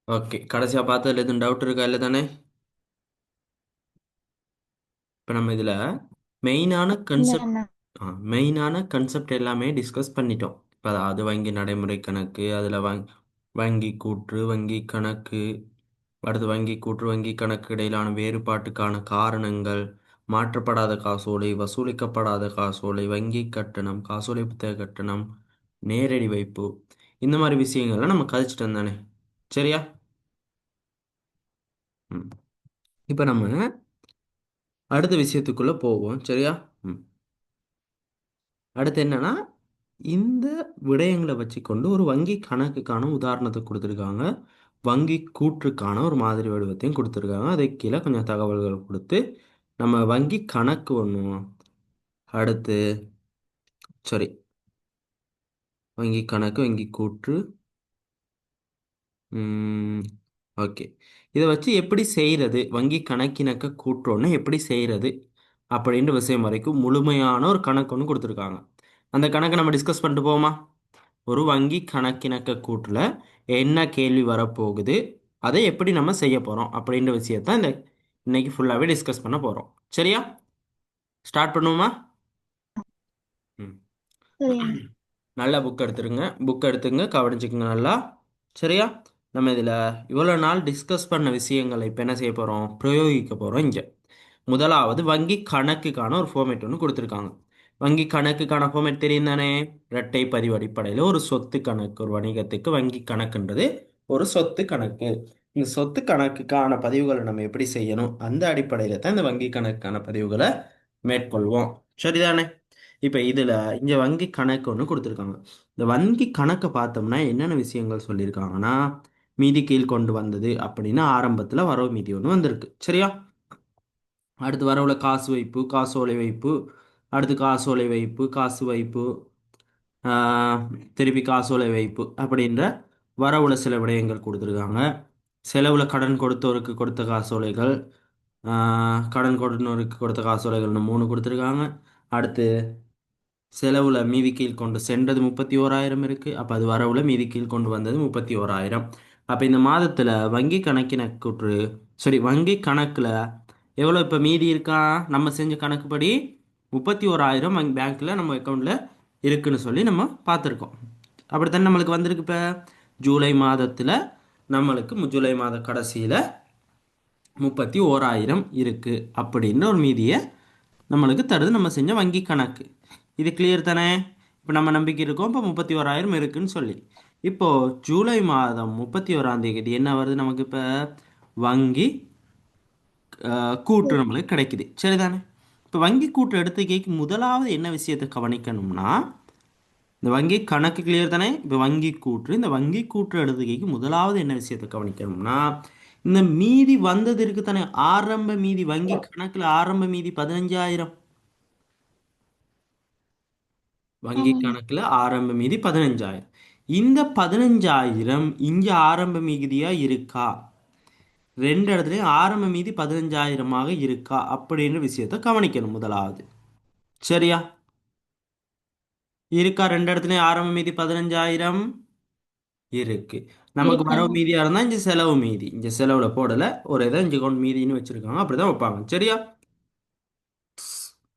Okay, கடைசியா பார்த்ததுல எதுவும் டவுட் இருக்கா? இல்லை தானே? இப்போ நம்ம இதுல மெயினான இல்ல கன்செப்ட் அண்ணா. மெயினான கன்செப்ட் எல்லாமே டிஸ்கஸ் பண்ணிட்டோம். இப்போ அதாவது வங்கி நடைமுறை கணக்கு, அதில் வங்கி கூற்று, வங்கி கணக்கு, அடுத்து வங்கி கூற்று, வங்கி கணக்கு இடையிலான வேறுபாட்டுக்கான காரணங்கள், மாற்றப்படாத காசோலை, வசூலிக்கப்படாத காசோலை, வங்கி கட்டணம், காசோலை புத்தக கட்டணம், நேரடி வைப்பு, இந்த மாதிரி விஷயங்கள்லாம் நம்ம கழிச்சிட்டு வந்தானே. சரியா? ம். இப்போ நம்ம அடுத்த விஷயத்துக்குள்ள போவோம். சரியா? ம். அடுத்து என்னன்னா, இந்த விடயங்களை வச்சுக்கொண்டு ஒரு வங்கி கணக்குக்கான உதாரணத்தை கொடுத்துருக்காங்க. வங்கி கூற்றுக்கான ஒரு மாதிரி வடிவத்தையும் கொடுத்துருக்காங்க. அதை கீழே கொஞ்சம் தகவல்கள் கொடுத்து நம்ம வங்கி கணக்கு ஒன்று, அடுத்து சரி, வங்கி கணக்கு, வங்கி கூற்று, ஓகே, இதை வச்சு எப்படி செய்கிறது, வங்கி கணக்கிணக்க கூற்றோன்னு எப்படி செய்கிறது அப்படின்ற விஷயம் வரைக்கும் முழுமையான ஒரு கணக்கு ஒன்று கொடுத்துருக்காங்க. அந்த கணக்கை நம்ம டிஸ்கஸ் பண்ணிட்டு போவோமா? ஒரு வங்கி கணக்கிணக்க கூற்றுல என்ன கேள்வி வரப்போகுது, அதை எப்படி நம்ம செய்ய போகிறோம் அப்படின்ற விஷயத்த இன்னைக்கு ஃபுல்லாகவே டிஸ்கஸ் பண்ண போகிறோம். சரியா? ஸ்டார்ட் பண்ணுவோமா? ம். சரி அண்ணா. நல்லா புக் எடுத்துருங்க, புக் எடுத்துங்க, கவனிச்சுக்குங்க நல்லா. சரியா? நம்ம இதில் இவ்வளோ நாள் டிஸ்கஸ் பண்ண விஷயங்களை இப்போ என்ன செய்ய போகிறோம், பிரயோகிக்க போகிறோம் இங்கே. முதலாவது வங்கி கணக்குக்கான ஒரு ஃபார்மேட் ஒன்று கொடுத்துருக்காங்க. வங்கி கணக்குக்கான ஃபார்மேட் தெரியும் தானே? இரட்டை பதிவு அடிப்படையில் ஒரு சொத்து கணக்கு, ஒரு வணிகத்துக்கு வங்கி கணக்குன்றது ஒரு சொத்து கணக்கு. இந்த சொத்து கணக்குக்கான பதிவுகளை நம்ம எப்படி செய்யணும், அந்த அடிப்படையில் தான் இந்த வங்கி கணக்குக்கான பதிவுகளை மேற்கொள்வோம். சரிதானே? இப்போ இதில் இங்கே வங்கி கணக்கு ஒன்று கொடுத்துருக்காங்க. இந்த வங்கி கணக்கை பார்த்தோம்னா என்னென்ன விஷயங்கள் சொல்லியிருக்காங்கன்னா, மீதி கீழ் கொண்டு வந்தது அப்படின்னு ஆரம்பத்தில் வரவு மீதி ஒன்று வந்திருக்கு. சரியா? அடுத்து வரவுல காசு வைப்பு, காசோலை வைப்பு, அடுத்து காசோலை வைப்பு, காசு வைப்பு, ஆஹ், திருப்பி காசோலை வைப்பு அப்படின்ற வரவுல சில விடயங்கள் கொடுத்துருக்காங்க. செலவுல கடன் கொடுத்தோருக்கு கொடுத்த காசோலைகள், கடன் கொடுத்தோருக்கு கொடுத்த காசோலைகள்னு 3 கொடுத்துருக்காங்க. அடுத்து செலவுல மீதி கீழ் கொண்டு சென்றது 31,000 இருக்கு. அப்போ அது வரவுல மீதி கீழ் கொண்டு வந்தது 31,000. அப்போ இந்த மாதத்தில் வங்கி கணக்கின கூற்று, சரி, வங்கி கணக்கில் எவ்வளோ இப்போ மீதி இருக்கா? நம்ம செஞ்ச கணக்குப்படி 31,000 வங்கி பேங்க்கில் நம்ம அக்கௌண்ட்டில் இருக்குன்னு சொல்லி நம்ம பார்த்துருக்கோம். அப்படித்தானே நம்மளுக்கு வந்திருக்கு. இப்போ ஜூலை மாதத்தில் நம்மளுக்கு ஜூலை மாத கடைசியில் 31,000 இருக்கு அப்படின்னு ஒரு மீதியை நம்மளுக்கு தருது நம்ம செஞ்ச வங்கி கணக்கு. இது கிளியர் தானே? இப்போ நம்ம நம்பிக்கை இருக்கோம் இப்போ 31,000 இருக்குன்னு சொல்லி. இப்போ ஜூலை மாதம் 31ஆம் தேதி என்ன வருது நமக்கு? இப்போ வங்கி கூற்று நம்மளுக்கு கிடைக்குது. சரிதானே? இப்போ வங்கி கூற்று எடுத்துக்கைக்கு முதலாவது என்ன விஷயத்தை கவனிக்கணும்னா, இந்த வங்கி கணக்கு கிளியர் தானே? இப்போ வங்கி கூற்று, இந்த வங்கி கூற்று எடுத்துக்கைக்கு முதலாவது என்ன விஷயத்தை கவனிக்கணும்னா, இந்த மீதி வந்தது இருக்கு தானே, ஆரம்ப மீதி, வங்கி கணக்குல ஆரம்ப மீதி 15,000. வங்கி ஆமாண்ணா. கணக்குல ஆரம்ப மீதி 15,000. இந்த 15,000 இங்க ஆரம்ப மீதியா இருக்கா? ரெண்டு இடத்துலயும் ஆரம்ப மீதி 15,000 இருக்கா அப்படின்ற விஷயத்த கவனிக்கணும் முதலாவது. சரியா? இருக்கா? ரெண்டு இடத்துலயும் ஆரம்ப மீதி 15,000 இருக்கு. நமக்கு இருக்கு வரவு அண்ணா. மீதியா இருந்தா இங்க செலவு மீதி, இங்க செலவுல போடல, ஒரு இதை இங்க கொண்டு மீதின்னு வச்சிருக்காங்க, அப்படிதான் வைப்பாங்க. சரியா?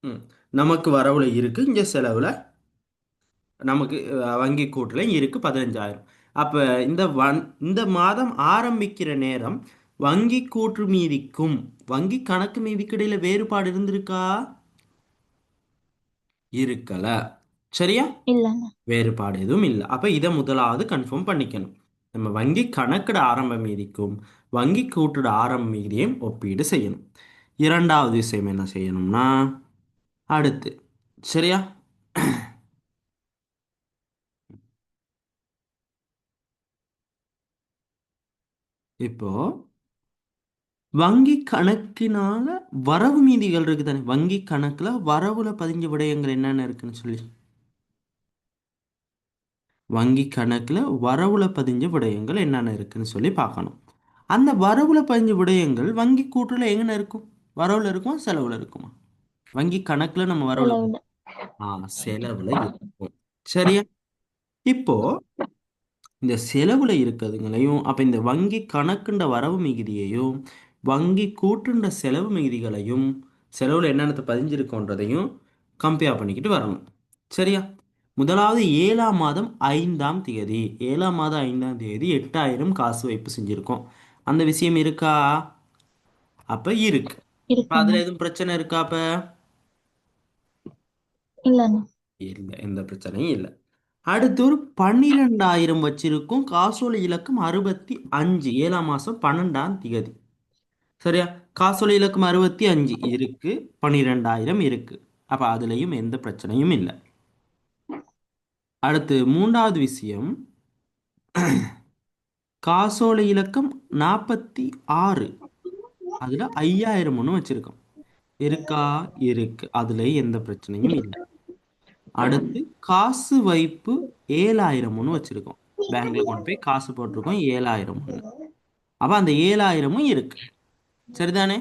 ம். நமக்கு வரவுல இருக்கு, இங்க செலவுல நமக்கு வங்கி கூட்டுல இருக்கு 15,000. அப்ப இந்த மாதம் ஆரம்பிக்கிற நேரம் வங்கி கூற்று மீதிக்கும் வங்கி கணக்கு மீதிக்கு இடையில வேறுபாடு இருந்திருக்கா? இருக்கல. சரியா? இல்ல அண்ணா. வேறுபாடு எதுவும் இல்லை. அப்ப இதை முதலாவது கன்ஃபார்ம் பண்ணிக்கணும். நம்ம வங்கி கணக்குட ஆரம்ப மீதிக்கும் வங்கி கூட்டுட ஆரம்ப மீதியையும் ஒப்பீடு செய்யணும். இரண்டாவது விஷயம் என்ன செய்யணும்னா, அடுத்து, சரியா, இப்போ வங்கி கணக்கினால வரவு மீதிகள் இருக்கு தானே, வங்கி கணக்குல வரவுல பதிஞ்ச விடயங்கள் என்னென்ன இருக்குன்னு சொல்லி, வங்கி கணக்குல வரவுல பதிஞ்ச விடயங்கள் என்னென்ன இருக்குன்னு சொல்லி பார்க்கணும். அந்த வரவுல பதிஞ்ச விடயங்கள் வங்கி கூட்டுல எங்கன இருக்கும்? வரவுல இருக்குமா, செலவுல இருக்குமா? வங்கி கணக்குல நம்ம வரவுல செலவுல. செலவுல இருக்கும். சரியா? இப்போ இந்த செலவுல இருக்கிறதுங்களையும் அப்ப இந்த வங்கி கணக்குண்ட வரவு மிகுதியையும் வங்கி கூட்டுண்ட செலவு மிகுதிகளையும் செலவுல என்னென்னத்தை பதிஞ்சிருக்கோன்றதையும் கம்பேர் பண்ணிக்கிட்டு வரணும். சரியா? முதலாவது 7ஆம் மாதம் 5ஆம் தேதி 7ஆம் மாதம் 5ஆம் தேதி 8000 காசு வைப்பு செஞ்சிருக்கோம். அந்த விஷயம் இருக்கா? அப்ப இருக்கு. அப்ப இருக்குண்ணா. அதுல எதுவும் பிரச்சனை இருக்கா? அப்ப இல்லண்ணா. இல்ல, எந்த பிரச்சனையும் இல்லை. அடுத்து ஒரு 12,000 வச்சிருக்கும். காசோலை இலக்கம் 65. 7ஆம் மாதம் 12ஆம் தேதி. சரியா? காசோலை இலக்கம் 65 இருக்கு, 12,000 இருக்கு. அப்ப அதுலயும் எந்த பிரச்சனையும் இல்லை. அடுத்து மூன்றாவது விஷயம், காசோலை இலக்கம் 46, அதுல 5,000 ஒன்று வச்சிருக்கோம். இருக்கா? இருக்கு. அதுல எந்த பிரச்சனையும் இல்லை. அடுத்து காசு வைப்பு 7,000 ஒன்று வச்சிருக்கோம். பேங்க்ல கொண்டு போய் காசு போட்டிருக்கோம் 7,000 ஒன்று. அப்ப அந்த 7,000ம் இருக்கு. சரிதானே?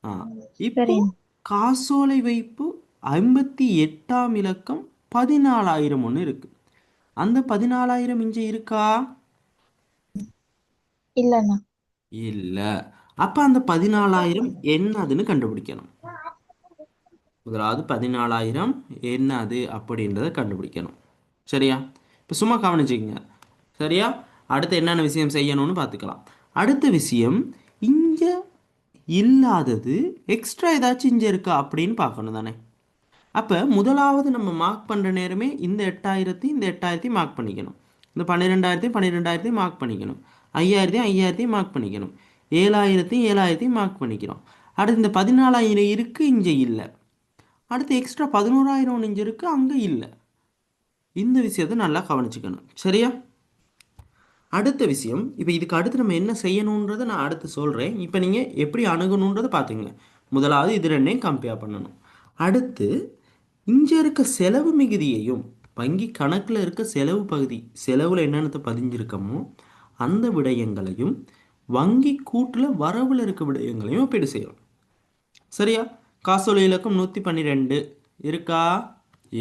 ஆ. இப்போ சரிண்ணா. காசோலை வைப்பு 58ஆம் இலக்கம் 14,000 ஒன்று இருக்கு. அந்த 14,000 இங்க இருக்கா? இல்லண்ணா. இல்ல. அப்ப அந்த 14,000 என்னதுன்னு கண்டுபிடிக்கணும். முதலாவது 14,000 என்னது அப்படின்றத கண்டுபிடிக்கணும். சரியா? இப்போ சும்மா கவனிச்சுக்கங்க. சரியா? அடுத்து என்னென்ன விஷயம் செய்யணும்னு பார்த்துக்கலாம். அடுத்த விஷயம், இங்க இல்லாதது எக்ஸ்ட்ரா ஏதாச்சும் இங்க இருக்கா அப்படின்னு பார்க்கணும் தானே. அப்போ முதலாவது நம்ம மார்க் பண்ணுற நேரமே இந்த 8,000 மார்க் பண்ணிக்கணும். இந்த 12,000 மார்க் பண்ணிக்கணும். 5,000 மார்க் பண்ணிக்கணும். 7,000 மார்க் பண்ணிக்கிறோம். அடுத்து இந்த 14,000 இருக்கு, இங்கே இல்லை. அடுத்து எக்ஸ்ட்ரா 11,000 ஒன்று இங்கே இருக்கு, அங்கே இல்லை. இந்த விஷயத்தை நல்லா கவனிச்சுக்கணும். சரியா? அடுத்த விஷயம், இப்போ இதுக்கு அடுத்து நம்ம என்ன செய்யணுன்றதை நான் அடுத்து சொல்கிறேன். இப்போ நீங்கள் எப்படி அணுகணுன்றதை பார்த்துங்க. முதலாவது இது ரெண்டையும் கம்பேர் பண்ணணும். அடுத்து இங்கே இருக்க செலவு மிகுதியையும் வங்கி கணக்கில் இருக்க செலவு பகுதி, செலவில் என்னென்னத்தை பதிஞ்சிருக்கமோ அந்த விடயங்களையும் வங்கி கூட்டில் வரவில் இருக்க விடயங்களையும் ஒப்பீடு செய்யணும். சரியா? காசோலை இலக்கம் 112 இருக்கா?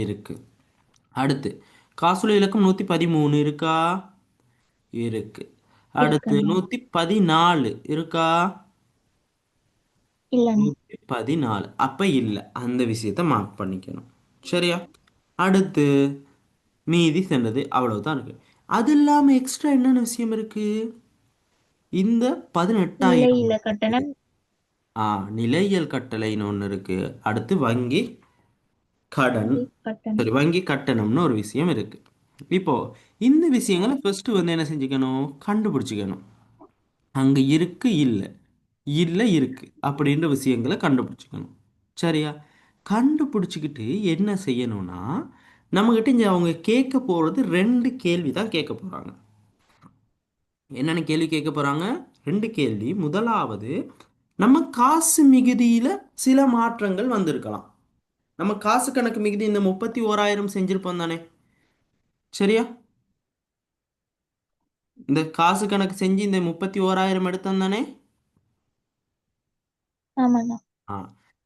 இருக்கு. அடுத்து காசோலை இலக்கம் 113 இருக்கா? இருக்கு. அடுத்து இருக்குண்ணா. 114 இருக்கா? இல்லண்ணா. 114 அப்ப இல்லை. அந்த விஷயத்தை மார்க் பண்ணிக்கணும். சரியா? அடுத்து மீதி சென்றது அவ்வளவுதான் இருக்கு. அது இல்லாம எக்ஸ்ட்ரா என்னென்ன விஷயம் இருக்கு? இந்த 18,000 நிலையில இருக்கு. கட்டணம். ஆ, நிலையியல் கட்டளைன்னு ஒன்று இருக்கு. அடுத்து வங்கி கடன், கட்டணம். சரி, வங்கி கட்டணம்னு ஒரு விஷயம் இருக்கு. இப்போ இந்த விஷயங்களை ஃபர்ஸ்ட் வந்து என்ன செஞ்சுக்கணும்? கண்டுபிடிச்சிக்கணும். அங்க இருக்கு, இல்லை, இல்லை இருக்கு அப்படின்ற விஷயங்களை கண்டுபிடிச்சிக்கணும். சரியா? கண்டுபிடிச்சிக்கிட்டு என்ன செய்யணும்னா, நம்மகிட்ட இங்க அவங்க கேட்க போறது 2 கேள்வி தான் கேட்க போறாங்க. என்னென்ன கேள்வி கேட்க போறாங்க? 2 கேள்வி. முதலாவது, நம்ம காசு மிகுதியில சில மாற்றங்கள் வந்திருக்கலாம். நம்ம காசு கணக்கு மிகுதி இந்த 31,000 செஞ்சிருப்போம் தானே. சரியா? இந்த காசு கணக்கு செஞ்சு இந்த 31,000 எடுத்தோம் தானே. ஆமாண்ணா. ஆ.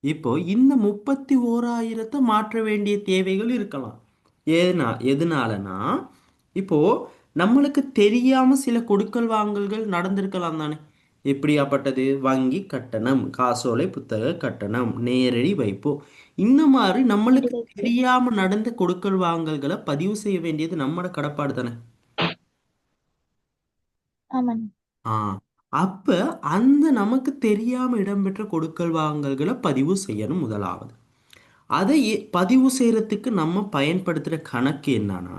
இப்போ இந்த 31,000 மாற்ற வேண்டிய தேவைகள் இருக்கலாம். எதனாலனா, இப்போ நம்மளுக்கு தெரியாம சில கொடுக்கல் வாங்கல்கள் நடந்திருக்கலாம் தானே. எப்படியாப்பட்டது? வங்கி கட்டணம், காசோலை புத்தக கட்டணம், நேரடி வைப்பு, இந்த மாதிரி நம்மளுக்கு இருக்கு. தெரியாம நடந்த கொடுக்கல் வாங்கல்களை பதிவு செய்ய வேண்டியது நம்மளோட கடப்பாடு தானே. ஆமாண்ணா. ஆ. அப்ப அந்த நமக்கு தெரியாம இடம்பெற்ற கொடுக்கல் வாங்கல்களை பதிவு செய்யணும் முதலாவது. அதை பதிவு செய்யறதுக்கு நம்ம பயன்படுத்துகிற கணக்கு என்னன்னா,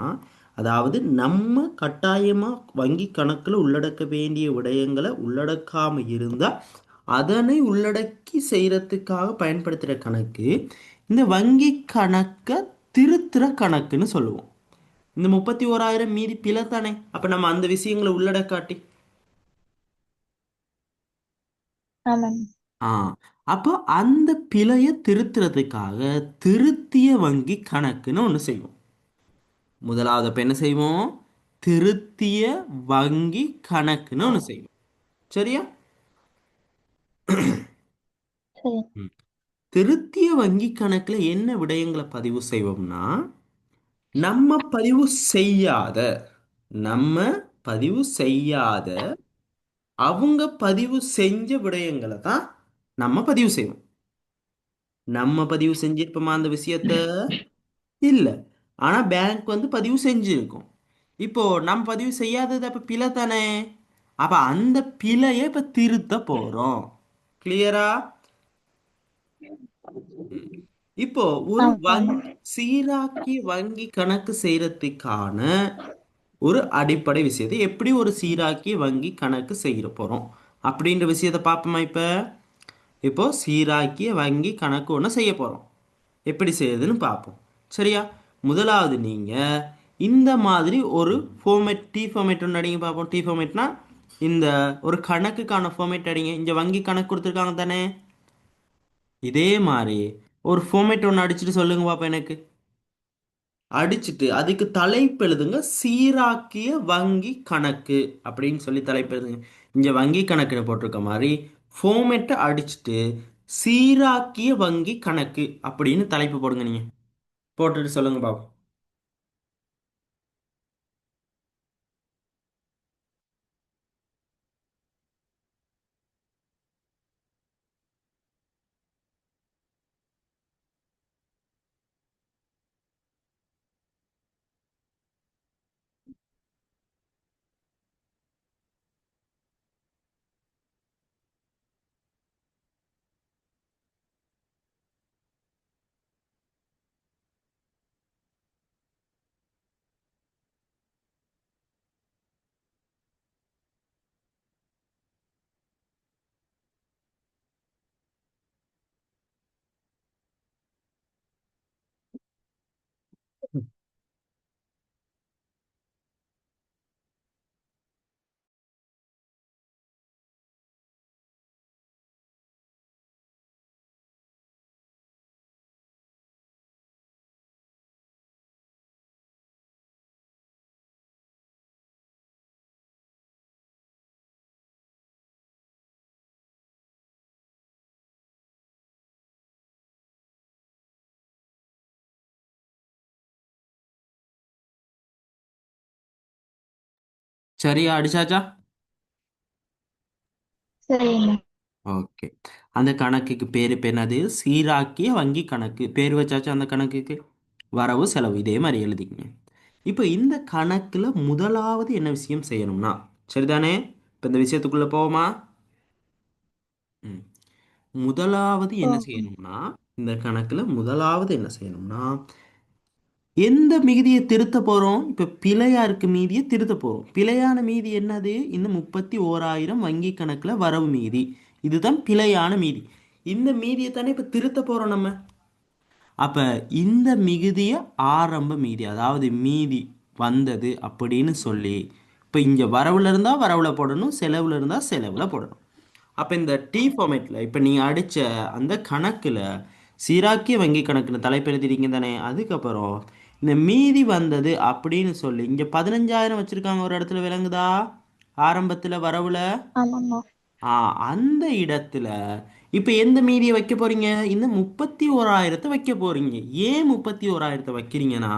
அதாவது நம்ம கட்டாயமா வங்கி கணக்குல உள்ளடக்க வேண்டிய விடயங்களை உள்ளடக்காம இருந்தா அதனை உள்ளடக்கி செய்யறதுக்காக பயன்படுத்துகிற கணக்கு இந்த வங்கி கணக்கை திருத்துற கணக்குன்னு சொல்லுவோம். இந்த 31,000 மீதி பிழை தானே. அப்ப நம்ம அந்த விஷயங்களை உள்ளடக்காட்டி, ஆமாண்ணா. ஆ, அப்போ அந்த பிழையை திருத்துறதுக்காக திருத்திய வங்கி கணக்குன்னு ஒன்று செய்வோம். முதலாவது அப்ப என்ன செய்வோம்? திருத்திய வங்கி கணக்குன்னு ஒன்று செய்வோம். சரியா? சரி. ம். திருத்திய வங்கி கணக்குல என்ன விடயங்களை பதிவு செய்வோம்னா, நம்ம பதிவு செய்யாத நம்ம பதிவு செய்யாத அவங்க பதிவு செஞ்ச விடயங்களை தான் நம்ம பதிவு செய்வோம். நம்ம பதிவு செஞ்சிருப்போமா அந்த விஷயத்த? இல்ல. ஆனா பேங்க் வந்து பதிவு செஞ்சிருக்கும். இப்போ நம்ம பதிவு செய்யாதது அப்ப பிழை தானே. அப்ப அந்த பிழையை இப்ப திருத்த போறோம். கிளியரா? இப்போ ஒரு ஆமாண்ணா. சீராக்கி வங்கி கணக்கு செய்யறதுக்கான ஒரு அடிப்படை விஷயத்தை எப்படி ஒரு சீராக்கி வங்கி கணக்கு செய்ய போறோம் அப்படின்ற விஷயத்தை பார்ப்போமா இப்ப. இப்போ சீராக்கிய வங்கி கணக்கு ஒன்று செய்ய போறோம். எப்படி செய்யுதுன்னு பார்ப்போம். சரியா? முதலாவது நீங்க இந்த மாதிரி ஒரு ஃபார்மேட் டி ஃபார்மேட் ஒன்று அடிங்க பார்ப்போம். டி ஃபார்மேட்னா இந்த ஒரு கணக்குக்கான ஃபார்மேட் அடிங்க. இங்க வங்கி கணக்கு கொடுத்துருக்காங்க தானே. இதே மாதிரி ஒரு ஃபார்மேட் ஒன்று அடிச்சுட்டு சொல்லுங்க பாப்பா எனக்கு. அடிச்சுட்டு அதுக்கு தலைப்பு எழுதுங்க, சீராக்கிய வங்கி கணக்கு அப்படின்னு சொல்லி தலைப்பு எழுதுங்க. இங்க வங்கி கணக்குன்னு போட்டிருக்க மாதிரி ஃபார்மேட்டை அடிச்சுட்டு சீராக்கிய வங்கி கணக்கு அப்படின்னு தலைப்பு போடுங்க நீங்க. போட்டுட்டு சொல்லுங்க பாப்போம். சரியா அடிச்சாச்சா? சரிண்ணா. ஓகே. அந்த கணக்குக்கு பேர் இப்போ என்னது? சீராக்கிய வங்கி கணக்கு. பேர் வச்சாச்சு அந்த கணக்குக்கு. வரவு செலவு இதே மாதிரி எழுதிக்கங்க. இப்போ இந்த கணக்குல முதலாவது என்ன விஷயம் செய்யணும்னா, சரிதானே? இப்போ இந்த விஷயத்துக்குள்ள போவோமா? ம். முதலாவது என்ன போகும். செய்யணும்னா, இந்த கணக்குல முதலாவது என்ன செய்யணும்னா, எந்த மிகுதியை திருத்த போறோம்? இப்ப பிழையா இருக்கு மீதியை திருத்த போறோம். பிழையான மீதி என்னது? இந்த 31,000 வங்கி கணக்குல வரவு மீதி. இதுதான் பிழையான மீதி. இந்த மீதியை தானே இப்ப திருத்த போறோம் நம்ம. அப்ப இந்த மிகுதிய ஆரம்ப மீதி, அதாவது மீதி வந்தது அப்படின்னு சொல்லி இப்ப இங்க வரவுல இருந்தா வரவுல போடணும், செலவுல இருந்தா செலவுல போடணும். அப்ப இந்த டி ஃபார்மேட்ல இப்ப நீங்க அடிச்ச அந்த கணக்குல சீராக்கிய வங்கி கணக்குன்னு தலைப்பு எழுதிட்டீங்க தானே. அதுக்கப்புறம் இந்த மீதி வந்தது அப்படின்னு சொல்லி இங்க 15,000 வச்சிருக்காங்க ஒரு இடத்துல, விளங்குதா? ஆரம்பத்துல வரவுல. ஆமாண்ணா. அந்த இடத்துல இப்ப எந்த மீதியை வைக்க போறீங்க? இந்த 31,000 வைக்க போறீங்க. ஏன் 31,000 வைக்கிறீங்கன்னா,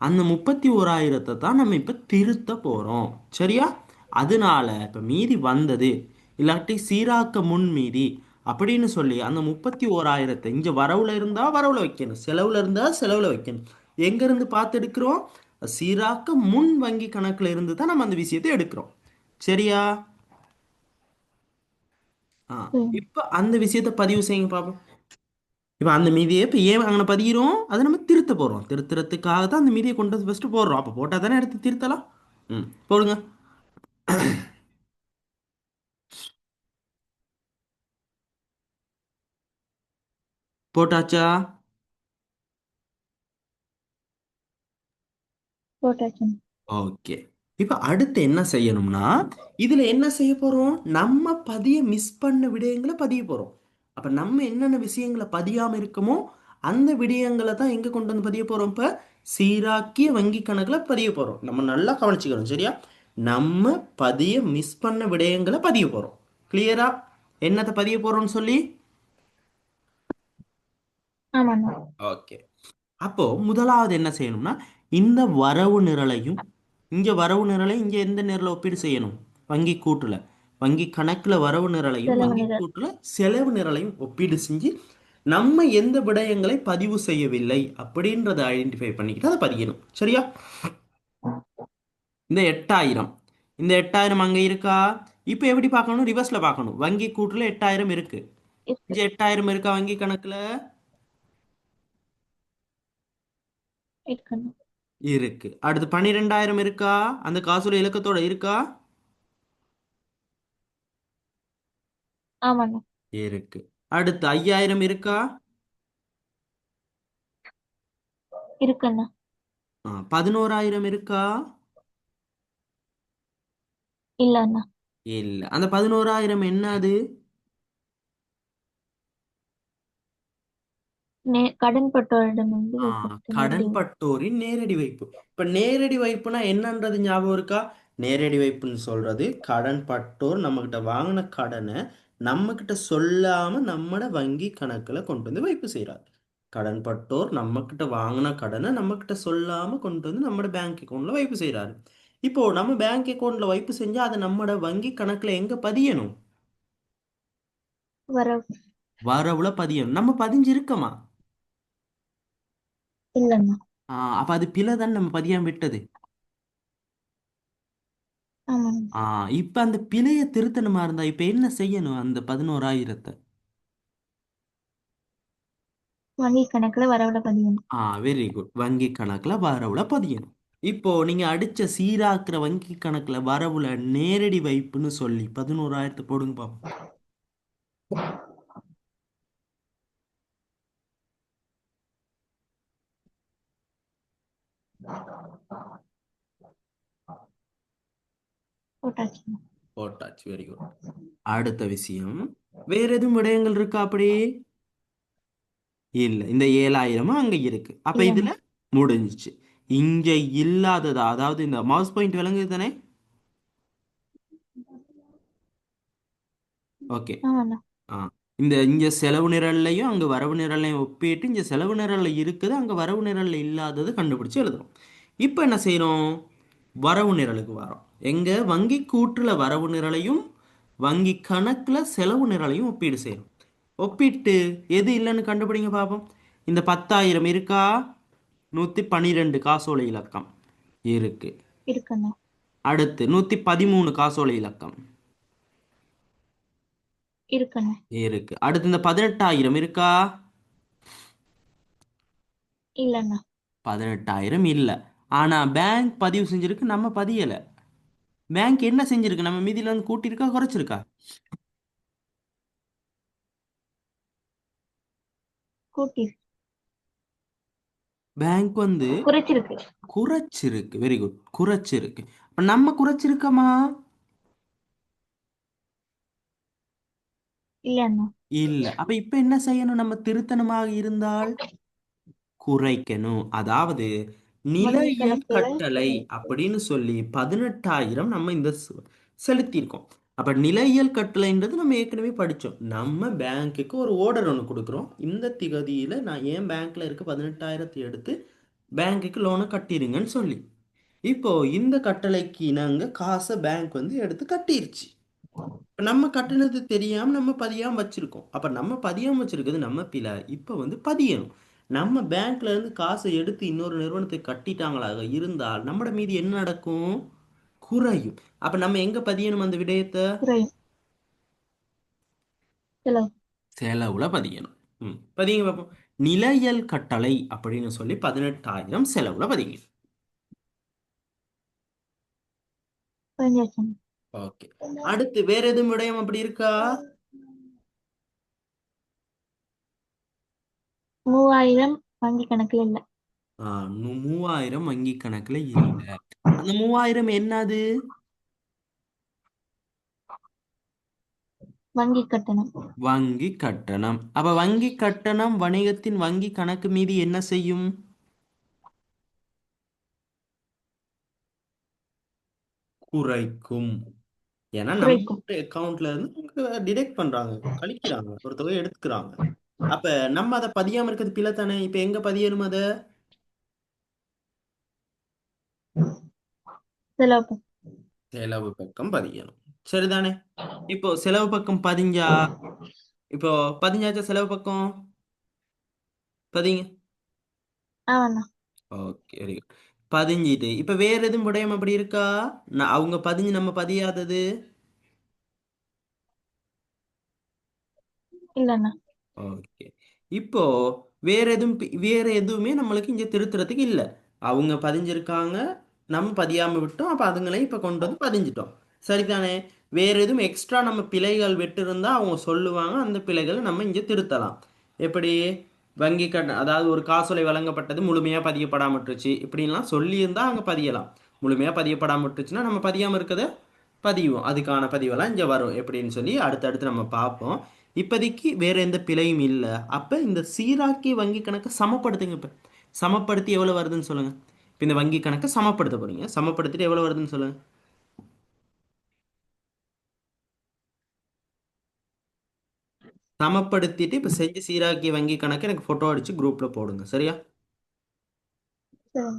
அந்த 31,000 தான் நம்ம இப்ப திருத்த போறோம். சரியா? அதனால இப்ப மீதி வந்தது இல்லாட்டி சீராக்க முன் மீதி அப்படின்னு சொல்லி அந்த 31,000 இங்க வரவுல இருந்தா வரவுல வைக்கணும், செலவுல இருந்தா செலவுல வைக்கணும். எங்க இருந்து பார்த்து எடுக்கிறோம்? சீராக்க முன் வங்கி கணக்குல இருந்து தான் நம்ம அந்த விஷயத்தை எடுக்கிறோம். சரியா? ஆ. சரி. இப்ப அந்த விஷயத்தை பதிவு செய்யுங்க பாப்போம். இப்ப அந்த மீதியை இப்ப ஏன் அங்கே பதிகிறோம்? அதை நம்ம திருத்த போறோம். திருத்துறதுக்காக தான் அந்த மீதியை கொண்டு வந்து ஃபர்ஸ்ட் போடுறோம். அப்ப போட்டா தானே எடுத்து திருத்தலாம். ம், போடுங்க. போட்டாச்சா? போட்டாச்சுண்ணா. ஓகே. இப்ப அடுத்து என்ன செய்யணும்னா, இதுல என்ன செய்ய போறோம்? நம்ம பதிய மிஸ் பண்ண விடயங்களை பதிய போறோம். அப்ப நம்ம என்னென்ன விஷயங்களை பதியாம இருக்கமோ அந்த விடயங்களை தான் எங்க கொண்டு வந்து பதிய போறோம்? இப்ப சீராக்கிய வங்கி கணக்குல பதிய போறோம். நம்ம நல்லா கவனிச்சுக்கணும். சரியா? நம்ம பதிய மிஸ் பண்ண விடயங்களை பதிய போறோம். கிளியரா? என்னத்தை பதிய போறோம்னு சொல்லி. ஆமாண்ணா. ஓகே. அப்போ முதலாவது என்ன செய்யணும்னா, இந்த வரவு நிரலையும் இங்கே வரவு நிரலை இங்கே எந்த நிரலை ஒப்பீடு செய்யணும்? வங்கி கூட்டுல. வங்கி கணக்குல வரவு நிரலையும் செலவு வங்கி நிரல். கூட்டுல செலவு நிரலையும் ஒப்பீடு செஞ்சு நம்ம எந்த விடயங்களை பதிவு செய்யவில்லை அப்படின்றத ஐடென்டிஃபை பண்ணிக்கிட்டு அதை பதியணும். சரியா? இந்த 8000, இந்த 8000 அங்க இருக்கா? இப்போ எப்படி பார்க்கணும்? ரிவர்ஸ்ல பார்க்கணும். வங்கி கூட்டுல 8000 இருக்கு. இருக்கு. இங்க 8000 இருக்கா வங்கி கணக்குல? இருக்கணும். இருக்கு. அடுத்து 12,000 இருக்கா? அந்த காசோலை இலக்கத்தோட இருக்கா? ஆமாண்ணா. இருக்கு. அடுத்து 5,000 இருக்கா? இருக்குண்ணா. 11,000 இருக்கா? இல்லண்ணா. இல்ல. அந்த 11,000 என்னது? கடன்பட்டோரிடமிருந்து ஆ, வைக்கப்பட்ட நேரடி வைப்பு. கடன்பட்டோரின் நேரடி வைப்பு. இப்ப நேரடி வைப்புனா என்னன்றது ஞாபகம் இருக்கா? நேரடி வைப்புன்னு சொல்றது கடன்பட்டோர் நம்ம கிட்ட வாங்கின கடனை நம்ம கிட்ட சொல்லாம நம்மட வங்கி கணக்குல கொண்டு வந்து வைப்பு செய்யறாரு. கடன்பட்டோர் நம்ம கிட்ட வாங்கின கடனை நம்ம கிட்ட சொல்லாம கொண்டு வந்து நம்மட பேங்க் அக்கௌண்ட்ல வைப்பு செய்யறாரு. இப்போ நம்ம பேங்க் அக்கௌண்ட்ல வைப்பு செஞ்சா அதை நம்மட வங்கி கணக்குல எங்க பதியணும்? வரவு. வரவுல பதியணும். நம்ம பதிஞ்சிருக்கமா? இல்லண்ணா. அப்ப அது பிழை தான் நம்ம பதியாம விட்டது. ஆமாண்ணா. ஆ இப்ப அந்த பிழையை திருத்தணுமா இருந்தா இப்ப என்ன செய்யணும்? அந்த 11,000. வங்கி கணக்குல வரவுல பதியணும். Very good. வங்கி கணக்குல வரவுல பதியணும். இப்போ நீங்க அடிச்ச சீராக்குற வங்கி கணக்குல வரவுல நேரடி வைப்புன்னு சொல்லி 11,000 போடுங்க பாப்போம். போட்டாச்சுண்ணா. போட்டாச்சு. Very good. அடுத்த விஷயம், வேற எதுவும் விடயங்கள் இருக்கா அப்படி? இல்ல. இந்த 7,000 அங்க இருக்கு. அப்ப இதுல இல்லண்ணா. முடிஞ்சுச்சு. இங்க இல்லாததா, அதாவது இந்த மவுஸ் பாயிண்ட் விளங்குது தானே? ஓகே. ஆமாண்ணா. ஆ இந்த இங்க செலவு நிரல்லையும் அங்க வரவு நிரல்லையும் ஒப்பிட்டு இங்க செலவு நிரல்ல இருக்குது அங்க வரவு நிரல்ல இல்லாதது கண்டுபிடிச்சு எழுதுறோம். இப்போ என்ன செய்றோம்? வரவு நிரலுக்கு வரோம். எங்க வங்கி கூற்றுல வரவு நிரலையும் வங்கி கணக்குல செலவு நிரலையும் ஒப்பீடு செய்யறோம். ஒப்பிட்டு எது இல்லைன்னு கண்டுபிடிங்க பார்ப்போம். இந்த 10,000 இருக்கா? 112 காசோலை இலக்கம் இருக்கு. இருக்குண்ணா. அடுத்து 113 காசோலை இலக்கம் இருக்குண்ணா. இருக்கு. அடுத்து இந்த 18,000 இருக்கா? இல்லண்ணா. 18,000 இல்ல. ஆனா பேங்க் பதிவு செஞ்சிருக்கு, நம்ம பதியல. பேங்க் என்ன செஞ்சிருக்கு? நம்ம மீதியில இருந்து கூட்டியிருக்கா குறைச்சிருக்கா? கூட்டி. பேங்க் குறைச்சிருக்கு. குறைச்சிருக்கு. Very good. குறைச்சிருக்கு. அப்ப நம்ம குறைச்சிருக்கமா? இல்லண்ணா. இல்ல. அப்ப இப்ப என்ன செய்யணும்? நம்ம திருத்தனமாக இருந்தால் குறைக்கணும். அதாவது வங்கி நிலையியல் கணக்குல கட்டளை அப்படின்னு சொல்லி 18,000 நம்ம இந்த செலுத்தியிருக்கோம். அப்ப நிலையியல் கட்டளைன்றது நம்ம ஏற்கனவே படிச்சோம். நம்ம பேங்க்குக்கு ஒரு ஓர்டர் ஒன்று கொடுக்குறோம். இந்த திகதியில நான் என் பேங்க்ல இருக்க 18,000 எடுத்து பேங்க்குக்கு லோனை கட்டிருங்கன்னு சொல்லி. இப்போ இந்த கட்டளைக்கு இணங்க காசை பேங்க் எடுத்து கட்டிருச்சு. இப்ப நம்ம கட்டுனது தெரியாம நம்ம பதியாம வச்சிருக்கோம். அப்ப நம்ம பதியாம வச்சிருக்கிறது நம்ம பிழை. இப்ப பதியணும். நம்ம பேங்க்ல இருந்து காசை எடுத்து இன்னொரு நிறுவனத்துக்கு கட்டிட்டாங்களாக இருந்தால் நம்மட மீதி என்ன நடக்கும்? குறையும். அப்ப நம்ம எங்க பதியணும் அந்த விடயத்தை? குறையும். செலவு. செலவுல பதியணும். பதிங்க பார்ப்போம். நிலையல் கட்டளை அப்படின்னு சொல்லி 18,000 செலவுல பதிங்க. பதினஞ்சாச்சுண்ணா. ஓகே. அடுத்து வேற எதுவும் விடயம் அப்படி இருக்கா? 3000 வங்கி கணக்குல இல்ல. 3,000 வங்கி கணக்குல இல்ல. அந்த 3,000 என்னது? வங்கி கட்டணம். வங்கி கட்டணம். அப்ப வங்கி கட்டணம் வணிகத்தின் வங்கி கணக்கு மீது என்ன செய்யும்? குறைக்கும். ஏன்னா நம்ம குறைக்கும். அக்கவுண்ட்ல இருந்து டிடெக்ட் பண்றாங்க, கழிக்கிறாங்க, ஒரு தொகை எடுத்துக்கிறாங்க. அப்ப நம்ம அதை பதியாம இருக்கிறது பிள்ளை தானே. இப்ப எங்க பதியணும் அத? செலவு பக்கம். செலவு பக்கம் பதியணும். சரிதானே? இப்போ செலவு பக்கம் பதிஞ்சா, இப்போ பதிஞ்சாச்சா செலவு பக்கம் பதிங்க. ஆமாண்ணா. Okay, very good. பதிஞ்சிட்டு இப்போ வேற எதுவும் விடயம் அப்படி இருக்கா? அவங்க பதிஞ்சு நம்ம பதியாதது? இல்லண்ணா. ஓகே. இப்போ வேற எதுவுமே நம்மளுக்கு இங்க திருத்துறதுக்கு இல்ல. அவங்க பதிஞ்சிருக்காங்க, நம்ம பதியாம விட்டோம். அப்ப அதுங்களையும் இப்ப கொண்டு வந்து பதிஞ்சிட்டோம். சரிதானே? வேற எதுவும் எக்ஸ்ட்ரா நம்ம பிழைகள் விட்டிருந்தா அவங்க சொல்லுவாங்க. அந்த பிழைகளை நம்ம இங்க திருத்தலாம். எப்படி? வங்கி கடன், அதாவது ஒரு காசோலை வழங்கப்பட்டது முழுமையா பதியப்படாம விட்டுருச்சு இப்படின்லாம் சொல்லியிருந்தா அங்க பதியலாம். முழுமையா பதியப்படாம விட்டுருச்சுன்னா நம்ம பதியாம இருக்கதை பதிவோம். அதுக்கான பதிவெல்லாம் இங்க வரும் எப்படின்னு சொல்லி அடுத்தடுத்து நம்ம பார்ப்போம். இப்போதைக்கு வேற எந்த பிழையும் இல்லை. அப்ப இந்த சீராக்கி வங்கி கணக்கை சமப்படுத்துங்க. இப்ப சமப்படுத்தி எவ்வளவு வருதுன்னு சொல்லுங்க. இப்ப இந்த வங்கி கணக்கை சமப்படுத்த போறீங்க. சமப்படுத்திட்டு எவ்வளவு வருதுன்னு சொல்லுங்க. சமப்படுத்திட்டு இப்ப செஞ்சு சீராக்கிய வங்கி கணக்கை எனக்கு போட்டோ அடிச்சு குரூப்ல போடுங்க. சரியா? சரி.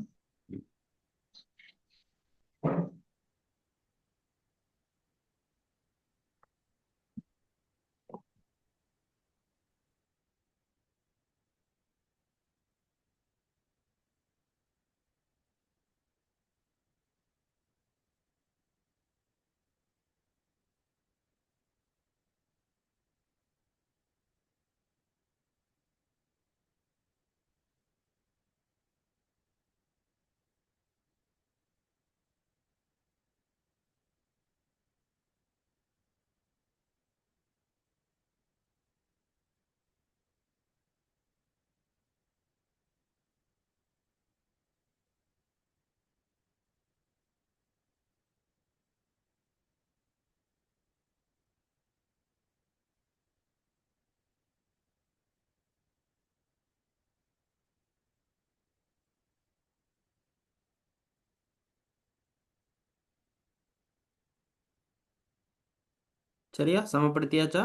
சரியா? சமப்படுத்தியாச்சா?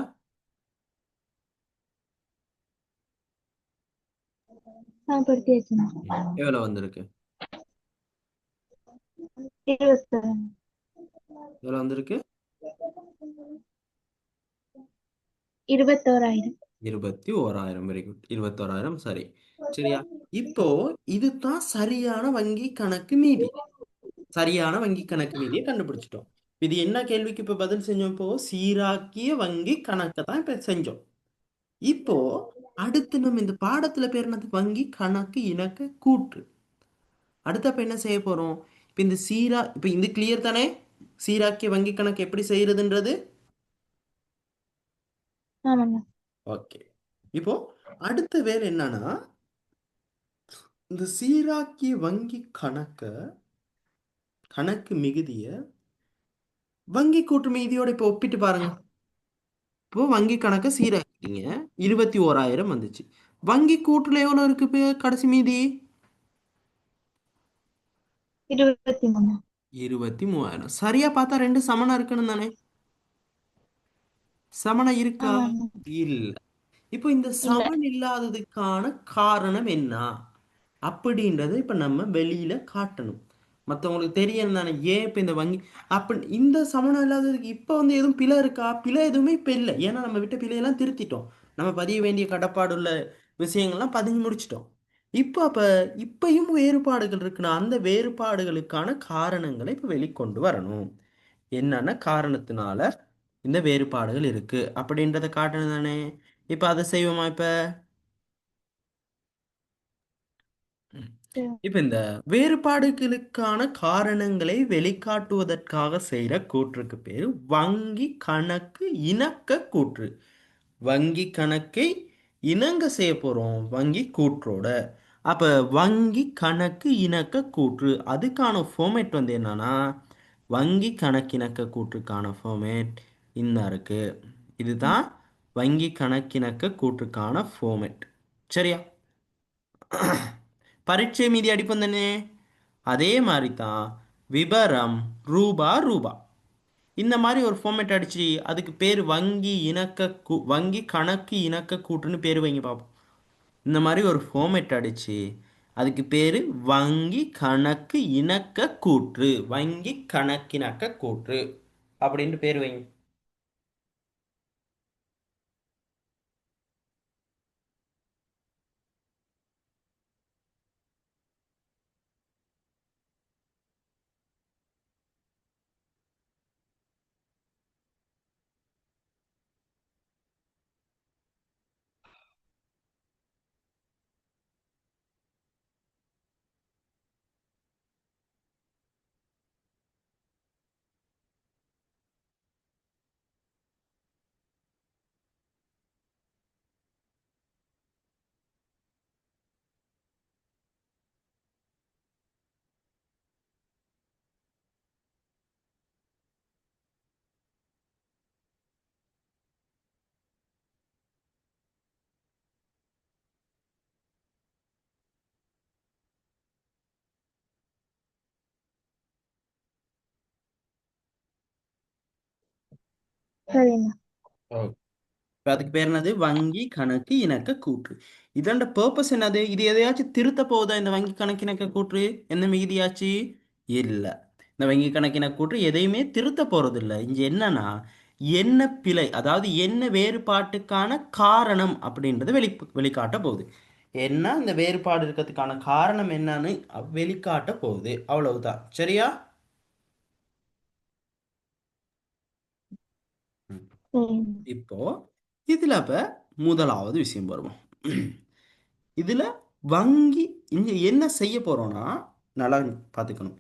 படுத்தியாச்சுண்ணா. எவ்வளவு வந்திருக்கு? 21. எவ்வளவு வந்திருக்கு? 21,000. 21,000. Very good. 21,000. சரி. சரியா? இப்போ இதுதான் சரியான வங்கி கணக்கு மீதி. சரியான வங்கி கணக்கு மீதியை கண்டுபிடிச்சிட்டோம். இது என்ன கேள்விக்கு இப்ப பதில் செஞ்சோம்? இப்போ சீராக்கிய வங்கி கணக்கை தான் இப்ப செஞ்சோம். இப்போ அடுத்து நம்ம இந்த பாடத்துல பேர் என்னது? வங்கி கணக்கு இணக்க கூற்று. அடுத்து அப்ப என்ன செய்ய போறோம்? இப்ப இந்த இப்ப இந்த கிளியர் தானே? சீராக்கிய வங்கி கணக்கு எப்படி செய்யறதுன்றது. ஆமாண்ணா. ஓகே. இப்போ அடுத்த வேலை என்னன்னா, இந்த சீராக்கிய வங்கி கணக்கு மிகுதிய வங்கி கூட்டு மீதியோட இப்போ ஒப்பிட்டு பாருங்க. இப்போ வங்கி கணக்கை சீராக்கிட்டீங்க, 21,000 வந்துச்சு. வங்கி கூட்டுல எவ்வளவு இருக்கு இப்போ கடைசி மீதி? 23. 23,000. சரியா பார்த்தா ரெண்டு சமனா இருக்கணும் தானே? சமனா இருக்கா? ஆமாண்ணா. இல்ல. இப்போ இந்த இல்ல. சமன் இல்லாததுக்கான காரணம் என்ன அப்படின்றத இப்ப நம்ம வெளியில காட்டணும். மற்றவங்களுக்கு தெரியணும் தானே ஏன் இப்ப இந்த வங்கி இந்த சமனம் இல்லாததுக்கு இப்ப எதுவும் பிழை இருக்கா? பிழை எதுவுமே இப்ப இல்லை. ஏன்னா நம்ம விட்ட பிழையெல்லாம் திருத்திட்டோம். நம்ம பதிய வேண்டிய கடப்பாடுள்ள விஷயங்கள்லாம் பதிஞ்சு முடிச்சிட்டோம். அப்ப இப்பயும் வேறுபாடுகள் இருக்குன்னா அந்த வேறுபாடுகளுக்கான காரணங்களை இப்ப வெளிக்கொண்டு வரணும். என்னென்ன காரணத்தினால இந்த வேறுபாடுகள் இருக்கு அப்படின்றத காட்டணும் தானே? இப்ப அதை செய்வோமா இப்ப? சரி. இப்ப இந்த வேறுபாடுகளுக்கான காரணங்களை வெளிக்காட்டுவதற்காக செய்யற கூற்றுக்கு பேரு வங்கி கணக்கு இணக்க கூற்று. வங்கி கணக்கை இணங்க செய்ய போறோம் வங்கி கூற்றோட. அப்ப வங்கி கணக்கு இணக்க கூற்று அதுக்கான ஃபார்மேட் என்னன்னா, வங்கி கணக்கிணக்க கூற்றுக்கான ஃபார்மேட் இந்த இருக்கு. இதுதான் வங்கி கணக்கிணக்க கூற்றுக்கான ஃபார்மேட். சரியா? பரீட்சை மீதி அடிப்போம் தானே? அதே மாதிரி தான் விபரம் ரூபா ரூபா இந்த மாதிரி ஒரு ஃபார்மேட் அடிச்சு அதுக்கு பேர் வங்கி கணக்கு இணக்க கூட்டுன்னு பேர் வைங்க பார்ப்போம். இந்த மாதிரி ஒரு ஃபார்மேட் அடிச்சு அதுக்கு பேரு வங்கி கணக்கு இணக்க கூற்று. வங்கி கணக்கிணக்க கூற்று அப்படின்ட்டு பேர் வைங்க. சரிண்ணா. இப்ப அதுக்கு பேர் என்னது? வங்கி கணக்கு இணக்க கூற்று. இதோட பர்பஸ் என்னது? இது எதையாச்சும் திருத்த போகுதா இந்த வங்கி கணக்கு இணக்க கூற்று? என்ன மிகுதியாச்சு? இல்ல. இந்த வங்கி கணக்கின கூற்று எதையுமே திருத்த போறது இல்ல. இங்க என்னன்னா என்ன பிழை, அதாவது என்ன வேறுபாட்டுக்கான காரணம் அப்படின்றத வெளிக்காட்ட போகுது. என்ன இந்த வேறுபாடு இருக்கிறதுக்கான காரணம் என்னன்னு வெளிக்காட்ட போகுது, அவ்வளவுதான். சரியா? ம். சரிண்ணா. இப்போ இதுல அப்ப முதலாவது விஷயம் வருவோம். இதுல வங்கி இங்க என்ன செய்ய போறோம்னா, நல்லா பார்த்துக்கணும்.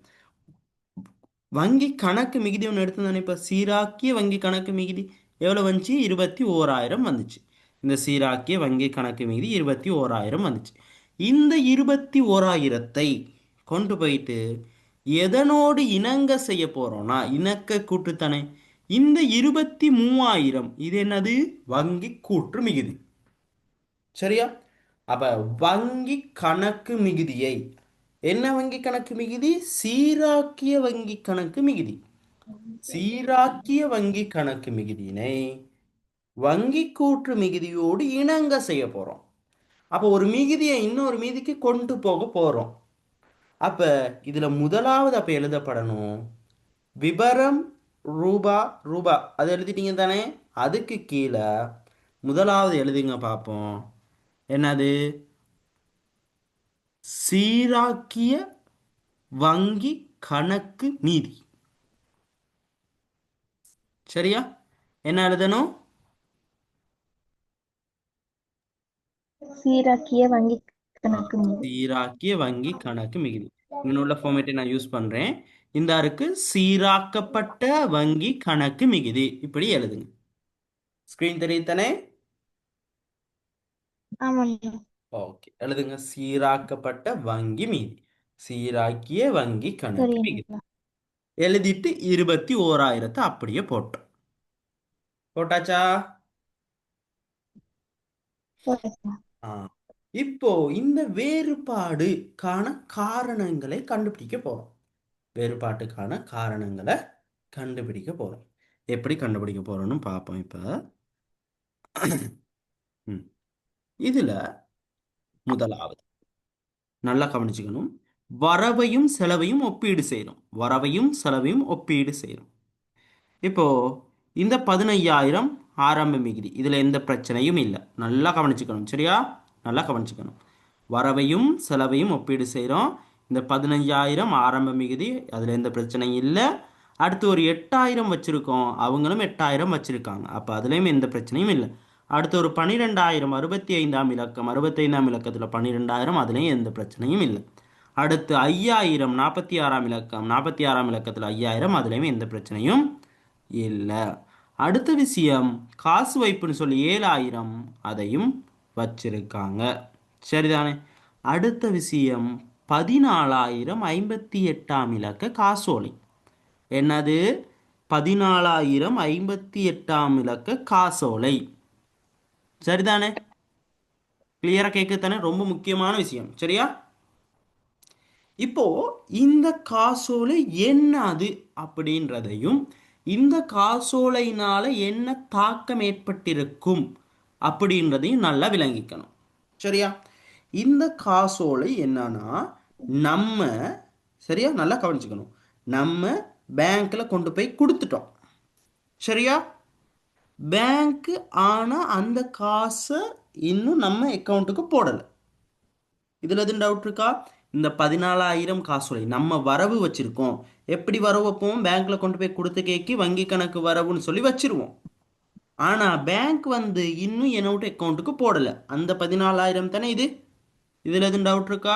வங்கி கணக்கு மிகுதி ஒன்று எடுத்து இப்ப சீராக்கிய வங்கி கணக்கு மிகுதி எவ்வளவு வந்துச்சு? 21,000 வந்துச்சு. இந்த சீராக்கிய வங்கி கணக்கு மிகுதி 21,000 வந்துச்சு. இந்த 21,000ஐ கொண்டு போயிட்டு எதனோடு இணங்க செய்ய போறோம்னா இணக்க கூட்டுத்தானே. இந்த 23,000 இது என்னது? வங்கி கூற்று மிகுதி. சரியா? அப்ப வங்கி கணக்கு மிகுதியை, என்ன வங்கி கணக்கு மிகுதி? சீராக்கிய வங்கி கணக்கு மிகுதி. சீராக்கிய வங்கி கணக்கு மிகுதியினை வங்கி கூற்று மிகுதியோடு இணங்க செய்ய போறோம். அப்ப ஒரு மிகுதியை இன்னொரு மீதிக்கு கொண்டு போக போறோம். அப்ப இதுல முதலாவது அப்ப எழுதப்படணும் விபரம் ரூபா. ரூபா அது எழுதிட்டீங்க தானே? அதுக்கு கீழே முதலாவது எழுதுங்க பார்ப்போம். என்னது? சீராக்கிய வங்கி கணக்கு மீதி. சரியா? என்ன எழுதணும்? சீராக்கிய வங்கி ஆ, கணக்கு மீது. சீராக்கிய வங்கி கணக்கு மிகுதி. இங்க உள்ள ஃபார்மேட்டை நான் யூஸ் பண்றேன். இந்த இருக்கு சீராக்கப்பட்ட வங்கி கணக்கு மிகுதி. இப்படி எழுதுங்க. ஸ்கிரீன் தெரியுதானே? ஆமாண்ணா. ஓகே, எழுதுங்க. சீராக்கப்பட்ட வங்கி மீதி. சீராக்கிய வங்கி கணக்கு மிகுதி. சரிண்ணா. எழுதிட்டு 21,000 அப்படியே போட்டோம். போட்டாச்சா? போட்டேண்ணா. ஆ. இப்போ இந்த வேறுபாடுக்கான காரணங்களை கண்டுபிடிக்க போறோம். வேறுபாட்டுக்கான காரணங்களை கண்டுபிடிக்க போறோம். எப்படி கண்டுபிடிக்க போறோம்னு பார்ப்போம் இப்ப. ம். இதுல முதலாவது நல்லா கவனிச்சுக்கணும். வரவையும் செலவையும் ஒப்பீடு செய்யணும். வரவையும் செலவையும் ஒப்பீடு செய்யணும். இப்போ இந்த 15,000 ஆரம்ப மிகுதி, இதுல எந்த பிரச்சனையும் இல்லை. நல்லா கவனிச்சுக்கணும். சரியா? நல்லா கவனிச்சுக்கணும். வரவையும் செலவையும் ஒப்பீடு செய்கிறோம். இந்த 15,000 ஆரம்ப மிகுதி, அதில் எந்த பிரச்சனையும் இல்லை. அடுத்து ஒரு 8,000 வச்சுருக்கோம், அவங்களும் 8,000 வச்சுருக்காங்க. அப்போ அதுலேயும் எந்த பிரச்சனையும் இல்லை. அடுத்து ஒரு 12,000 65ஆம் இலக்கம், 65ஆம் இலக்கத்தில் 12,000, அதுலேயும் எந்த பிரச்சனையும் இல்லை. அடுத்து 5,000 46ஆம் இலக்கம், 46ஆம் இலக்கத்தில் 5,000, அதுலேயும் எந்த பிரச்சனையும் இல்லை. அடுத்த விஷயம் காசு வைப்புன்னு சொல்லி 7,000 அதையும் வச்சிருக்காங்க. சரிதானே? அடுத்த விஷயம் 14,058ஆம் இலக்க காசோலை. என்னது? 14,058ஆம் இலக்க காசோலை. சரிதானே? கிளியரா கேட்குதானே? ரொம்ப முக்கியமான விஷயம். சரியா? இப்போ இந்த காசோலை என்னது அப்படின்றதையும் இந்த காசோலையினால என்ன தாக்கம் ஏற்பட்டிருக்கும் அப்படின்றதையும் நல்லா விளங்கிக்கணும். சரியா? இந்த காசோலை என்னன்னா நம்ம சரியா நல்லா கவனிச்சுக்கணும். நம்ம பேங்க்ல கொண்டு போய் கொடுத்துட்டோம். சரியா? பேங்க் ஆனா அந்த காசை இன்னும் நம்ம அக்கௌண்ட்டுக்கு போடலை. இதுல எதுவும் டவுட் இருக்கா? இந்த 14,000 காசோலை நம்ம வரவு வச்சிருக்கோம். எப்படி வரவு வைப்போம்? பேங்க்ல கொண்டு போய் கொடுத்த கேக்கி வங்கி கணக்கு வரவுன்னு சொல்லி வச்சிருவோம். ஆனா பேங்க் வந்து இன்னும் என்னோட அக்கௌண்ட்டுக்கு போடல. அந்த 14,000 தானே இது. இதுல எதுவும் டவுட் இருக்கா?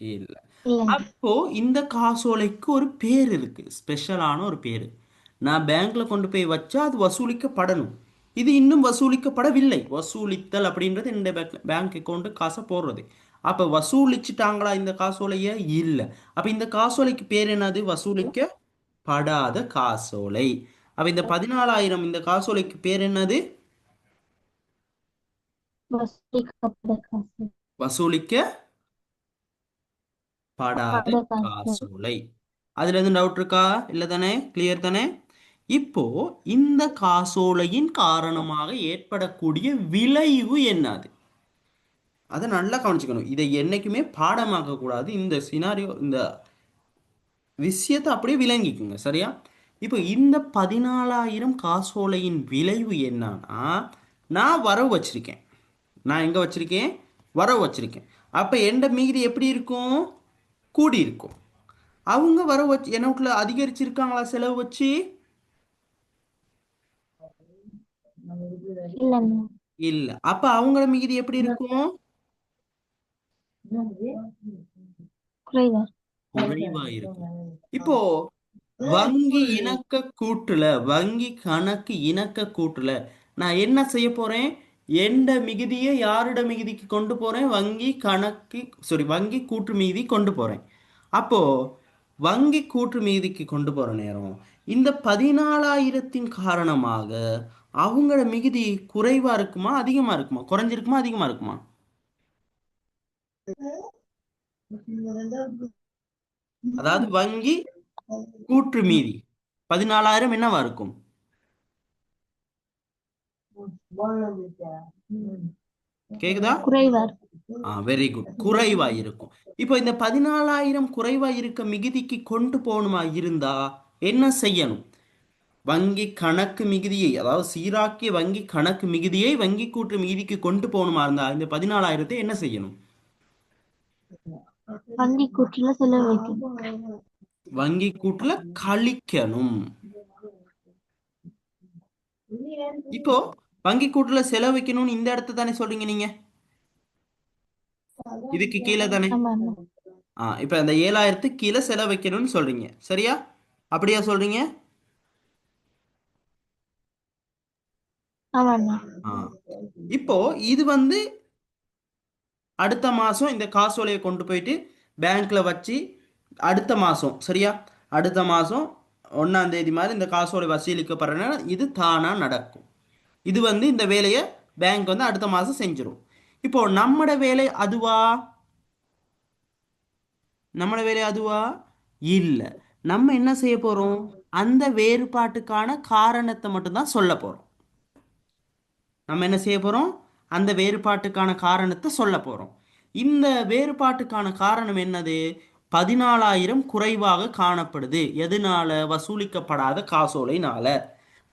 இல்ல. இல்லைங்க. அப்போ இந்த காசோலைக்கு ஒரு பேர் இருக்கு, ஸ்பெஷலான ஒரு பேர். நான் பேங்க்ல கொண்டு போய் வச்சா அது வசூலிக்கப்படணும். இது இன்னும் வசூலிக்கப்படவில்லை. வசூலித்தல் அப்படின்றது இந்த பேங்க் அக்கௌண்ட் காசை போடுறது. அப்ப வசூலிச்சிட்டாங்களா இந்த காசோலைய? இல்ல. அப்ப இந்த காசோலைக்கு பேர் என்னது? வசூலிக்கப்படாத காசோலை. அப்ப இந்த 14,000 இந்த காசோலைக்கு பேர் என்னது? வசூலிக்கப்பட காசு. வசூலிக்கப்படாத பட காசு. காசோலை. அதுல எதுவும் டவுட் இருக்கா? இல்ல தானே? கிளியர் தானே? இப்போ இந்த காசோலையின் காரணமாக ஏற்படக்கூடிய விளைவு என்னது? அதை நல்லா கவனிச்சுக்கணும். இதை என்னைக்குமே பாடமாக்க கூடாது. இந்த சினாரியோ, இந்த விஷயத்தை அப்படியே விளங்கிக்குங்க. சரியா? இப்போ இந்த 14,000 காசோலையின் விளைவு என்னன்னா, நான் வரவு வச்சிருக்கேன். நான் எங்க வச்சிருக்கேன்? வரவு வச்சிருக்கேன். அப்ப எந்த மீதி எப்படி இருக்கும்? கூடி இருக்கும். அவங்க வரவு வச்சு என்ன அதிகரிச்சிருக்காங்களா செலவு வச்சு? இல்லைங்க. இல்ல. அப்ப அவங்கள மீதி எப்படி இருக்கும்? குறைவா. குறைவா இருக்கும். இப்போ வங்கி இணக்க கூட்டுல, வங்கி கணக்கு இணக்க கூட்டுல நான் என்ன செய்ய போறேன்? எந்த மிகுதியை யாரோட மிகுதிக்கு கொண்டு போறேன்? வங்கி கணக்கு, சாரி, வங்கி கூற்று மீதி கொண்டு போறேன். அப்போ வங்கி கூற்று மீதிக்கு கொண்டு போற நேரம் இந்த 14,000 காரணமாக அவங்களோட மிகுதி குறைவா இருக்குமா அதிகமா இருக்குமா? குறைஞ்சிருக்குமா அதிகமா இருக்குமா? அதாவது வங்கி கூற்று மீதி 14,000 என்னவா இருக்கும்? கேக்குதா? குறைவா. Very good. குறைவா இருக்கும். இப்போ இந்த 14,000 குறைவா இருக்க மிகுதிக்கு கொண்டு போகணுமா இருந்தா என்ன செய்யணும்? வங்கி கணக்கு மிகுதியை, அதாவது சீராக்கிய வங்கி கணக்கு மிகுதியை வங்கி கூற்று மிகுதிக்கு கொண்டு போகணுமா இருந்தா இந்த 14,000 என்ன செய்யணும்? வங்கி கூட்டுல செலவு வைக்கணும். வங்கி கூற்றுல கழிக்கணும். இப்போ வங்கி கூற்றுல செலவு வைக்கணும்னு இந்த இடத்த தானே சொல்றீங்க நீங்க? இதுக்கு கீழே தானே? ஆமா ஆமா. இப்ப அந்த 7,000 கீழே செலவு வைக்கணும்னு சொல்றீங்க. சரியா? அப்படியா சொல்றீங்க? ஆமாண்ணா. ஆ இப்போ இது வந்து அடுத்த மாசம் இந்த காசோலையை கொண்டு போயிட்டு பேங்க்ல வச்சு அடுத்த மாசம், சரியா, அடுத்த மாசம் 1ஆம் தேதி மாதிரி இந்த காசோலை வசூலிக்கப்படுறதுனால இது தானா நடக்கும். இது வந்து இந்த வேலையை பேங்க் வந்து அடுத்த மாசம் செஞ்சிரும். இப்போ நம்மட வேலை அதுவா? நம்மட வேலை அதுவா? இல்ல. நம்ம என்ன செய்ய போறோம்? அந்த வேறுபாட்டுக்கான காரணத்தை மட்டும்தான் சொல்ல போறோம். நம்ம என்ன செய்ய போறோம்? அந்த வேறுபாட்டுக்கான காரணத்தை சொல்ல போறோம். இந்த வேறுபாட்டுக்கான காரணம் என்னது? 14,000 குறைவாக காணப்படுது. எதனால? வசூலிக்கப்படாத காசோலைனால.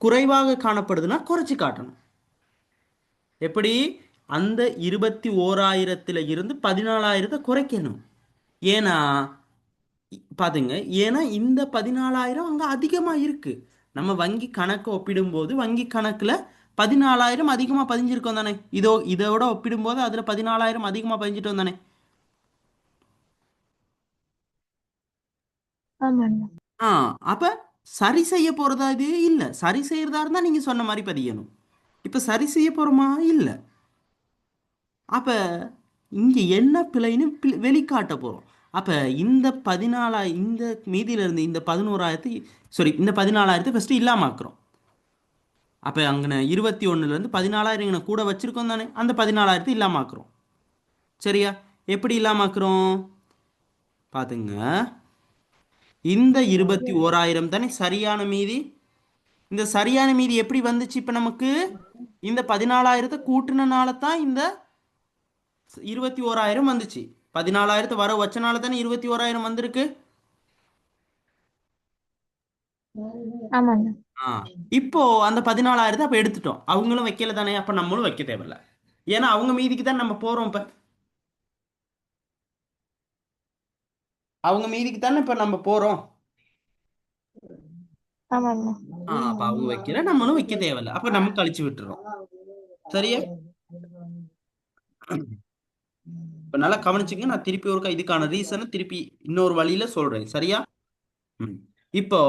குறைவாக காணப்படுதுன்னா குறைச்சு காட்டணும். எப்படி? அந்த 21,000 இருந்து 14,000 குறைக்கணும். ஏன்னா பாத்துங்க, ஏன்னா இந்த 14,000 அங்க அதிகமா இருக்கு. நம்ம வங்கி கணக்கை ஒப்பிடும்போது வங்கி கணக்குல 14,000 அதிகமா பதிஞ்சிருக்கோம் தானே? இதோட ஒப்பிடும்போது அதுல 14,000 அதிகமா பதிஞ்சிட்டோம் தானே? ஆமாண்ணா. ஆ அப்ப சரி செய்ய போறதா இது? இல்ல. சரி செய்யறதா இருந்தா நீங்க சொன்ன மாதிரி பதியணும். இப்ப சரி செய்ய போறோமா? இல்ல. அப்ப இங்க என்ன பிழைன்னு வெளிக்காட்ட போறோம். அப்ப இந்த 14,000, இந்த மீதியில இருந்து இந்த 11,000, சாரி, இந்த 14,000 ஃபர்ஸ்ட் இல்லாம ஆக்குறோம். அப்போ அங்கே 21,000 14,000 இங்கே கூட வச்சிருக்கோம் தானே? அந்த 14,000 இல்லாம ஆக்குறோம். சரியா? எப்படி இல்லாம ஆக்குறோம்? பாத்துங்க. இந்த 21,000 தானே சரியான மீதி. இந்த சரியான மீதி எப்படி வந்துச்சு இப்ப நமக்கு? இந்த 14,000 கூட்டுனனால தான் இந்த 21,000 வந்துச்சு. 14,000 வர வச்சனால தானே 21,000 வந்திருக்கு. ஆமாண்ணா. ஆ இப்போ அந்த 14,000 அப்ப எடுத்துட்டோம். அவங்களும் வைக்கல தானே, அப்ப நம்மளும் வைக்க தேவையில்ல. ஏன்னா அவங்க மீதிக்கு தான் நம்ம போறோம் இப்ப. அவங்க மீதிக்கு தானே இப்ப நம்ம போறோம். ஆமாண்ணா. அப்ப அவங்க வைக்கல, நம்மளும் வைக்க தேவையில்ல. அப்ப நம்ம கழிச்சு விட்டுறோம். சரியா? இப்ப நல்லா கவனிச்சுங்க. நான் திருப்பி ஒருக்கா இதுக்கான ரீசனை திருப்பி இன்னொரு வழியில சொல்றேன். சரியா? ம். இப்போ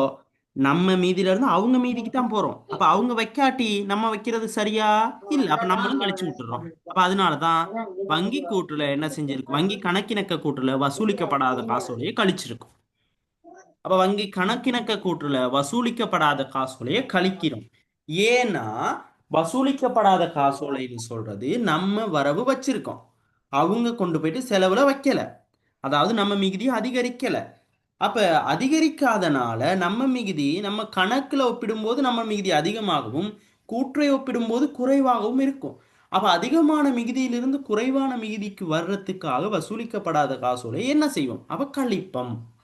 நம்ம மீதில இருந்து அவங்க மீதிக்கு தான் போறோம். அப்ப அவங்க வைக்காட்டி நம்ம வைக்கிறது சரியா? இல்ல. அப்ப நம்மளும் கழிச்சு விட்டுறோம். அப்ப அதனாலதான் வங்கி கூட்டுல என்ன செஞ்சிருக்கு, வங்கி கணக்கிணக்க கூட்டுல வசூலிக்கப்படாத காசோலையை கழிச்சிருக்கும். அப்ப வங்கி கணக்கிணக்க கூற்றுல வசூலிக்கப்படாத காசோலையை கழிக்கிறோம். ஏன்னா வசூலிக்கப்படாத காசோலைன்னு சொல்றது நம்ம வரவு வச்சிருக்கோம், அவங்க கொண்டு போயிட்டு செலவுல வைக்கல. அதாவது நம்ம மிகுதியை அதிகரிக்கல. அப்ப அதிகரிக்காதனால நம்ம மிகுதி நம்ம கணக்குல ஒப்பிடும்போது நம்ம மிகுதி அதிகமாகவும் கூற்றை ஒப்பிடும்போது குறைவாகவும் இருக்கும். அப்ப அதிகமான மிகுதியிலிருந்து குறைவான மிகுதிக்கு வர்றதுக்காக வசூலிக்கப்படாத காசோலை என்ன செய்வோம், அப்ப கழிப்பம்.